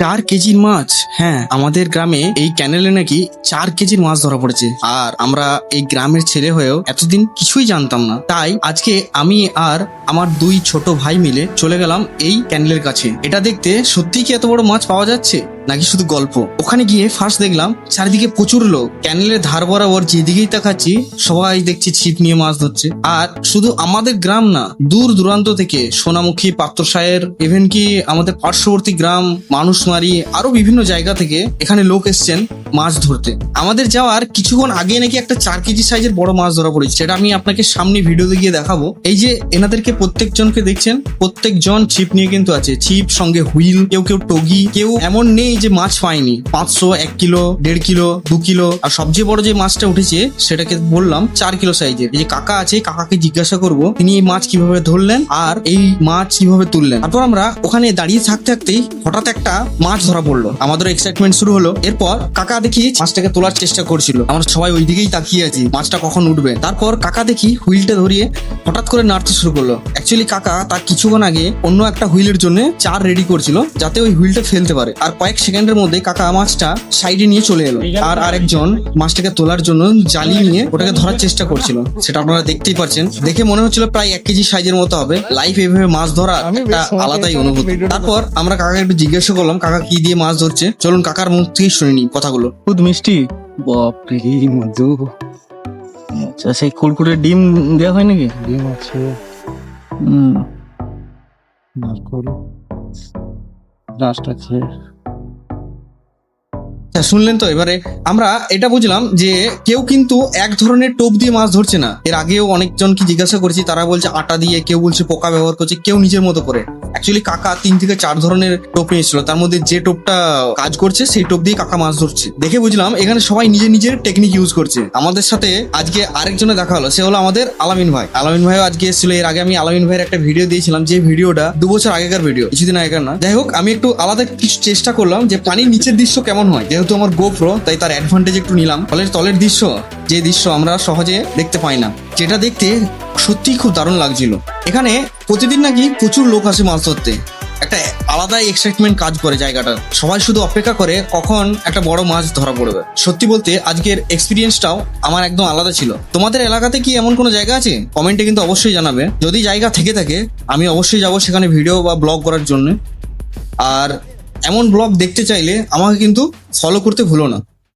4 কেজির মাছ। হ্যাঁ, আমাদের গ্রামে এই ক্যানেলে নাকি 4 কেজির মাছ ধরা পড়েছে। আর আমরা এই গ্রামের ছেলে হয়েও এতদিন কিছুই জানতাম না। তাই আজকে আমি আর আমার 2 ছোট ভাই মিলে চলে গেলাম এই ক্যানেলের কাছে। এটা দেখতে সত্যি কি এত বড় মাছ পাওয়া যাচ্ছে নাকি শুধু গল্প। ওখানে গিয়ে ফার্স্ট দেখলাম চারিদিকে প্রচুর লোক। ক্যানেলের ধার বরাবর যেদিকেই তাকাচ্ছি সবাই দেখছি ছিপ নিয়ে মাছ ধরছে। আর শুধু আমাদের গ্রাম না, দূর দূরান্ত থেকে সোনামুখী, পাত্রসায়ের, ইভেন কি আমাদের পার্শ্ববর্তী গ্রাম মানুষমারি, আরো বিভিন্ন জায়গা থেকে এখানে লোক এসছেন মাছ ধরতে। আমাদের যাওয়ার কিছুক্ষণ আগে নাকি একটা 4 কেজি সাইজের বড় মাছ ধরা পড়েছে। সেটা আমি আপনাকে সামনে ভিডিওতে গিয়ে দেখাবো। এই যে এনাদেরকে প্রত্যেকজনকে দেখছেন, প্রত্যেকজন ছিপ নিয়ে কিন্তু আছে। ছিপ সঙ্গে হুইল, কেউ কেউ টগি, কেউ এমন নেই যে মাছ পায়নি। 500, 1 কিলো, 1.5 কিলো, 2 কিলো। আর সবচেয়ে বড় যে মাছটা উঠেছে সেটাকে বললাম 4 কিলো সাইজের। এই যে কাকা আছে, কাকাকে জিজ্ঞাসা করবো তিনি এই মাছ কিভাবে ধরলেন আর এই মাছ কিভাবে তুললেন। তারপর আমরা ওখানে দাঁড়িয়ে থাকতে থাকতেই হঠাৎ একটা মাছ ধরা পড়লো। আমাদের এক্সাইটমেন্ট শুরু হলো। এরপর কাকা দেখি মাছটাকে তোলার চেষ্টা করছিল। আমরা সবাই ওই দিকেই তাকিয়ে আছি মাছটা কখন উঠবে। তারপর কাকা দেখি হুইলটা ধরিয়ে হঠাৎ করে নাড়তে শুরু করলো। অ্যাকচুয়ালি কাকা তার কিছুক্ষণ আগে অন্য একটা হুইলের জন্য চার রেডি করছিল যাতে ওই হুইলটা ফেলতে পারে। আর কয়েক সেকেন্ডের মধ্যে কাকা মাছটা সাইডে নিয়ে চলে এলো। আর আরেকজন মাছটাকে তোলার জন্য জালি নিয়ে ওটাকে ধরার চেষ্টা করছিল। সেটা আপনারা দেখতেই পাচ্ছেন। দেখে মনে হচ্ছিল প্রায় 1 কেজি সাইজের মতো হবে। লাইফ এভাবে মাছ ধরা একটা আলাদাই অনুভূতি। তারপর আমরা কাকাকে একটু জিজ্ঞাসা করলাম কাকা কি দিয়ে মাছ ধরছে। চলুন কাকার মুখ থেকে শুনে নি কথাগুলো। দুধ মিষ্টি, বাপরে মধু। আচ্ছা, সেই কুড়কুড়ে ডিম দেওয়া হয় নাকি? ডিম আছে, হুম, নারকল, রাস্ট আছে। আচ্ছা, শুনলেন তো। এবারে আমরা এটা বুঝলাম যে কেউ কিন্তু এক ধরনের টোপ দিয়ে মাছ ধরছে না। এর আগেও অনেকজনকে জিজ্ঞাসা করেছি, তারা বলছে আটা দিয়ে, কেউ বলছে পোকা ব্যবহার করছে, কেউ নিজের মতো করে। অ্যাকচুয়ালি কাকা 3 থেকে 4 ধরনের টোপ নিয়েছিল। তার মধ্যে যে টোপটা কাজ করছে সেই টোপ দিয়ে কাকা মাছ ধরছে। দেখে বুঝলাম এখানে সবাই নিজের নিজের টেকনিক ইউজ করছে। আমাদের সাথে আজকে আরেকজনে দেখা হলো, সে হলো আমাদের আলামিন ভাই। আলামিন ভাইও আজকে এসেছিল। এর আগে আমি আলামিন ভাইয়ের একটা ভিডিও দিয়েছিলাম, যে ভিডিওটা 2 বছর আগেকার ভিডিও, কিছুদিন আগেকার না। যাই হোক, আমি একটু আলাদা কিছু চেষ্টা করলাম যে পানির নিচের দৃশ্য কেমন হয়। যেহেতু আমার গোপ্রো, তাই তার অ্যাডভান্টেজ একটু নিলাম। ফলে তলের দৃশ্য, যে দৃশ্য আমরা সহজে দেখতে পাই না, যেটা দেখতে সত্যিই খুব দারুণ লাগছিল। এখানে প্রতিদিন নাকি প্রচুর লোক আসে মাছ ধরতে। একটা আলাদাই এক্সাইটমেন্ট কাজ করে জায়গাটা। সবাই শুধু অপেক্ষা করে কখন একটা বড় মাছ ধরা পড়বে। সত্যি বলতে আজকের এক্সপিরিয়েন্সটাও আমার একদম আলাদা ছিল। তোমাদের এলাকাতে কি এমন কোনো জায়গা আছে? কমেন্টে কিন্তু অবশ্যই জানাবে। যদি জায়গা থেকে থাকে আমি অবশ্যই যাব সেখানে ভিডিও বা ব্লগ করার জন্য। আর এমন ব্লগ দেখতে চাইলে আমাকে কিন্তু ফলো করতে ভুলো না।